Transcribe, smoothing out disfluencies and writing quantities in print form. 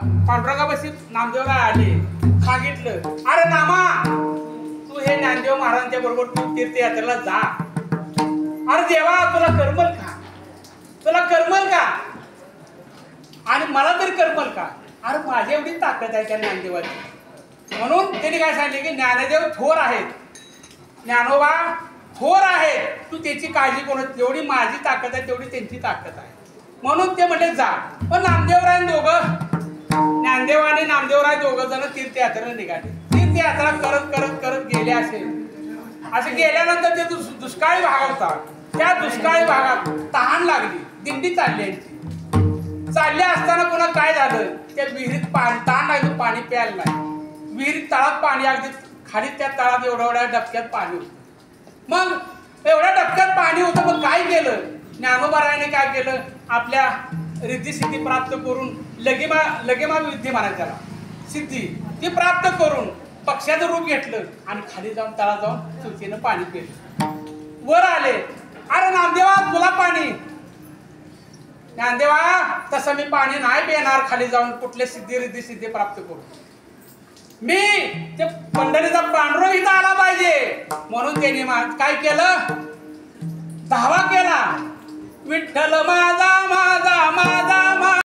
पांडुरंगापाशी नामदेवला आले, सांगितलं, अरे नामा तू हे ज्ञानदेव महाराजांच्या बरोबर तू तीर्थयात्रेला जा. अरे देवा तुला करमल का, तुला करमल का, आणि मला तरी करमल का. अरे माझी एवढी ताकद आहे त्या ज्ञानदेवाची. म्हणून त्यांनी काय सांगितले की ज्ञानदेव थोर आहेत, ज्ञानोबा थोर आहेत, तू त्याची काळजी करू, जेवढी माझी ताकद आहे तेवढी त्यांची ताकद आहे. म्हणून ते म्हणले जा. पण नामदेवराय दोघं, ज्ञानदेव आणि नामदेवराय दोघं जण तीर्थयात्रेला निघाले. तीर्थयात्रा करत करत करत गेले. असे गेल्यानंतर ते दुष्काळी भाग होता. त्या दुष्काळी भागात तहान लागली, दिंडी चालली यांची. चालले असताना पुन्हा काय झालं, त्या विहिरीत पाणी, तहान लागली, पाणी प्यायला नाही. विहिरीत तळात पाणी, अगदी खाली त्या तळात एवढ्या डबक्यात पाणी होतं. मग एवढ्या डबक्यात पाणी होतं. मग काय केलं ज्ञानोबारायाने, काय केलं, आपल्या रिद्धी सिद्धी प्राप्त करून लगेमा विद्धी म्हणायचं त्याला, सिद्धी ती प्राप्त करून पक्ष्याचं रूप घेतलं आणि खाली जाऊन तळात जाऊन चुकीनं पाणी पिलं. वर आले, अरे नामदेवा तुला पाणी. ज्ञानदेवा तसं मी पाणी नाही पिणार खाली जाऊन कुठले रिद्धी सिद्धी प्राप्त करून. मी ते पंढरीचा पांडुरंग इथं आला पाहिजे. म्हणून त्यांनी काय केलं, धावा केला, विठ्ठल माझा माझा माझा.